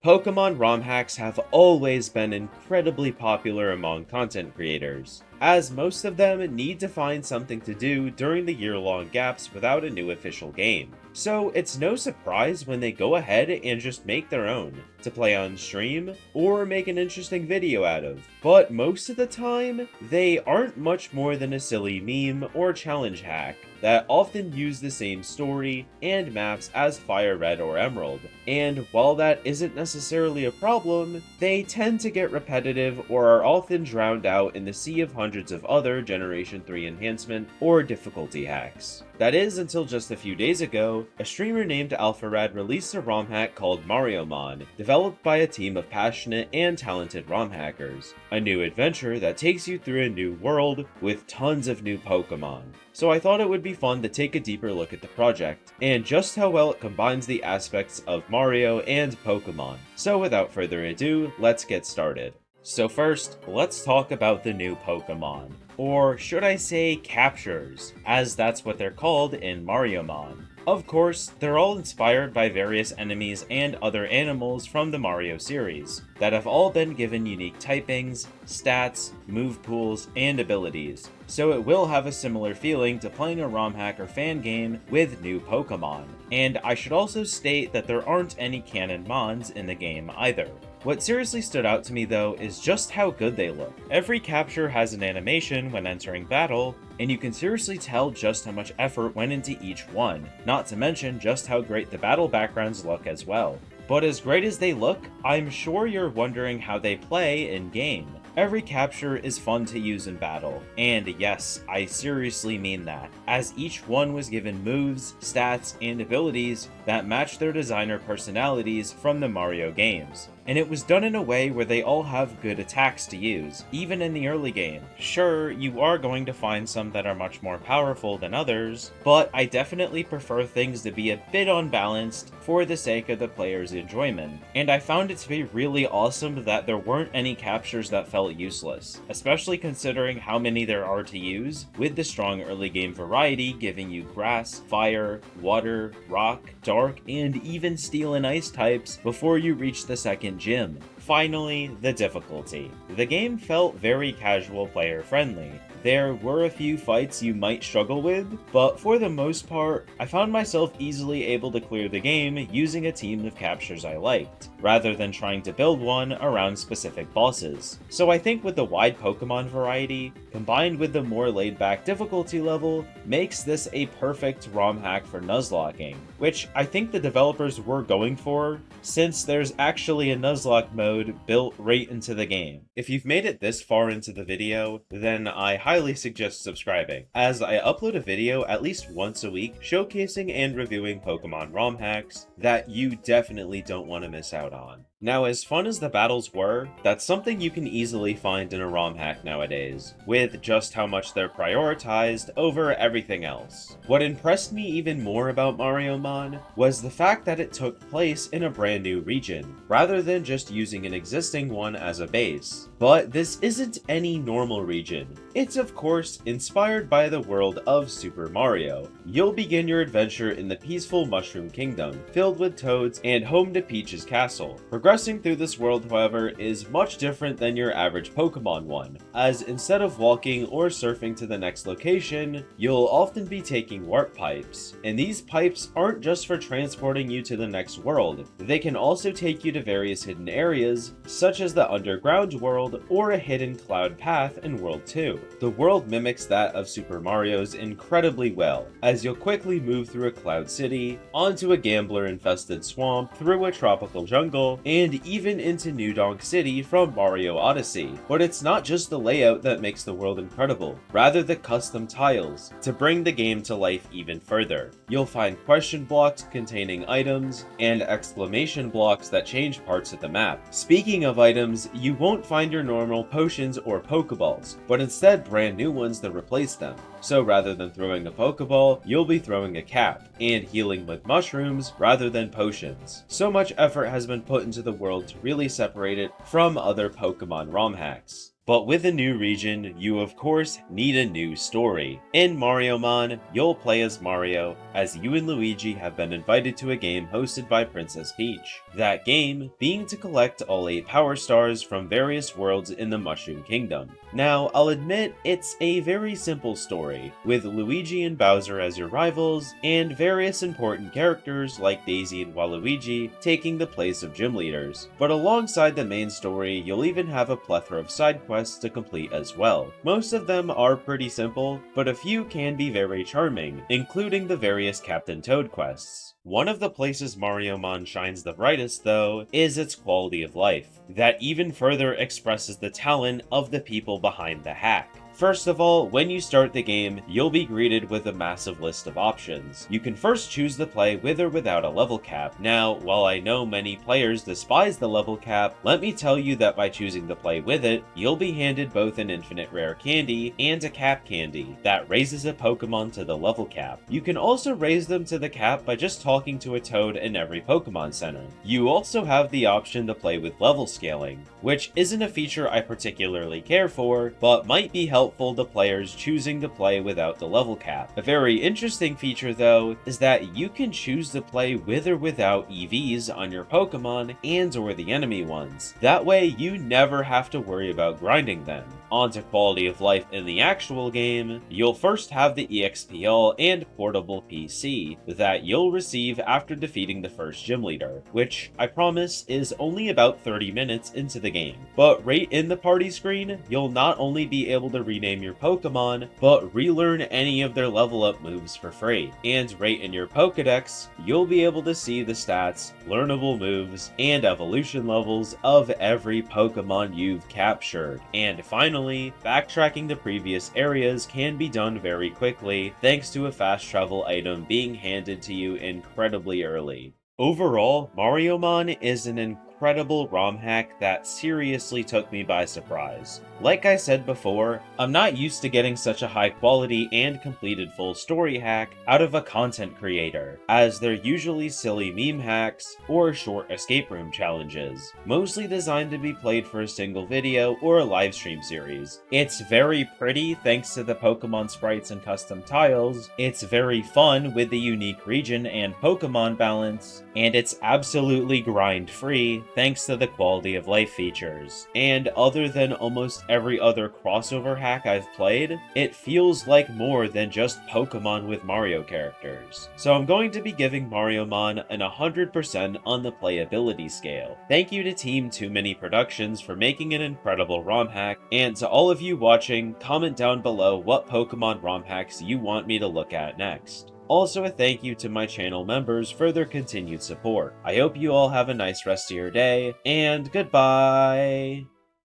Pokemon ROM hacks have always been incredibly popular among content creators, as most of them need to find something to do during the year-long gaps without a new official game. So it's no surprise when they go ahead and just make their own, to play on stream, or make an interesting video out of. But most of the time, they aren't much more than a silly meme or challenge hack that often use the same story and maps as Fire Red or Emerald. And while that isn't necessarily a problem, they tend to get repetitive or are often drowned out in the sea of hundreds of other Generation 3 enhancement or difficulty hacks. That is, until just a few days ago, a streamer named Alpharad released a ROM hack called MarioMon, developed by a team of passionate and talented ROM hackers. A new adventure that takes you through a new world with tons of new Pokemon. So I thought it would be fun to take a deeper look at the project, and just how well it combines the aspects of Mario and Pokemon. So without further ado, let's get started. So first, let's talk about the new Pokemon. Or should I say captures, as that's what they're called in MarioMon. Of course, they're all inspired by various enemies and other animals from the Mario series, that have all been given unique typings, stats, move pools, and abilities, so it will have a similar feeling to playing a ROM hack or fan game with new Pokemon. And I should also state that there aren't any canon mons in the game either. What seriously stood out to me though is just how good they look. Every capture has an animation when entering battle, and you can seriously tell just how much effort went into each one, not to mention just how great the battle backgrounds look as well. But as great as they look, I'm sure you're wondering how they play in game. Every capture is fun to use in battle, and yes, I seriously mean that, as each one was given moves, stats, and abilities that match their designer personalities from the Mario games. And it was done in a way where they all have good attacks to use, even in the early game. Sure, you are going to find some that are much more powerful than others, but I definitely prefer things to be a bit unbalanced for the sake of the player's enjoyment. And I found it to be really awesome that there weren't any captures that felt useless, especially considering how many there are to use, with the strong early game variety giving you grass, fire, water, rock, dark, and even steel and ice types before you reach the second gym. Finally, the difficulty. The game felt very casual player friendly. There were a few fights you might struggle with, but for the most part, I found myself easily able to clear the game using a team of captures I liked, rather than trying to build one around specific bosses. So I think with the wide Pokemon variety, combined with the more laid-back difficulty level, makes this a perfect ROM hack for Nuzlocking, which I think the developers were going for, since there's actually a Nuzlocke mode built right into the game. If you've made it this far into the video, then I highly suggest subscribing, as I upload a video at least once a week showcasing and reviewing Pokemon ROM hacks that you definitely don't want to miss out on. Now, as fun as the battles were, that's something you can easily find in a ROM hack nowadays, with just how much they're prioritized over everything else. What impressed me even more about MarioMon was the fact that it took place in a brand new region, rather than just using an existing one as a base. But this isn't any normal region. It's of course inspired by the world of Super Mario. You'll begin your adventure in the peaceful Mushroom Kingdom, filled with toads and home to Peach's castle. Progressing through this world, however, is much different than your average Pokemon one, as instead of walking or surfing to the next location, you'll often be taking warp pipes. And these pipes aren't just for transporting you to the next world, they can also take you to various hidden areas, such as the underground world or a hidden cloud path in World 2. The world mimics that of Super Mario's incredibly well, as you'll quickly move through a cloud city, onto a gambler-infested swamp, through a tropical jungle, and even into New Donk City from Mario Odyssey. But it's not just the layout that makes the world incredible, rather the custom tiles, to bring the game to life even further. You'll find question blocks containing items, and exclamation blocks that change parts of the map. Speaking of items, you won't find your normal potions or Pokeballs, but instead brand new ones that replace them. So rather than throwing a Pokeball, you'll be throwing a cap, and healing with mushrooms rather than potions. So much effort has been put into the world to really separate it from other Pokemon ROM hacks. But with a new region, you of course need a new story. In Mariomon, you'll play as Mario, as you and Luigi have been invited to a game hosted by Princess Peach. That game being to collect all 8 Power Stars from various worlds in the Mushroom Kingdom. Now, I'll admit it's a very simple story, with Luigi and Bowser as your rivals, and various important characters like Daisy and Waluigi taking the place of gym leaders. But alongside the main story, you'll even have a plethora of side quests to complete as well. Most of them are pretty simple, but a few can be very charming, including the various Captain Toad quests. One of the places Mariomon shines the brightest, though, is its quality of life, that even further expresses the talent of the people behind the hack. First of all, when you start the game, you'll be greeted with a massive list of options. You can first choose to play with or without a level cap. Now, while I know many players despise the level cap, let me tell you that by choosing to play with it, you'll be handed both an infinite rare candy and a cap candy that raises a Pokemon to the level cap. You can also raise them to the cap by just talking to a Toad in every Pokemon Center. You also have the option to play with level scaling, which isn't a feature I particularly care for, but might be helpful to players choosing to play without the level cap. A very interesting feature though is that you can choose to play with or without EVs on your Pokemon and or the enemy ones. That way you never have to worry about grinding them. On to quality of life in the actual game, you'll first have the EXPL and portable PC that you'll receive after defeating the first gym leader, which I promise is only about 30 minutes into the game. But right in the party screen, you'll not only be able to rename your Pokemon, but relearn any of their level up moves for free. And right in your Pokedex, you'll be able to see the stats, learnable moves, and evolution levels of every Pokemon you've captured. And finally, backtracking to previous areas can be done very quickly thanks to a fast travel item being handed to you incredibly early. Overall, Mariomon is an incredible ROM hack that seriously took me by surprise. Like I said before, I'm not used to getting such a high quality and completed full story hack out of a content creator, as they're usually silly meme hacks or short escape room challenges, mostly designed to be played for a single video or a live stream series. It's very pretty thanks to the Pokemon sprites and custom tiles, it's very fun with the unique region and Pokemon balance, and it's absolutely grind-free thanks to the quality of life features. And other than almost every other crossover hack I've played, it feels like more than just Pokemon with Mario characters. So I'm going to be giving Mariomon an 100% on the playability scale. Thank you to Team Too Many Productions for making an incredible ROM hack, and to all of you watching, comment down below what Pokemon ROM hacks you want me to look at next. Also a thank you to my channel members for their continued support. I hope you all have a nice rest of your day, and goodbye!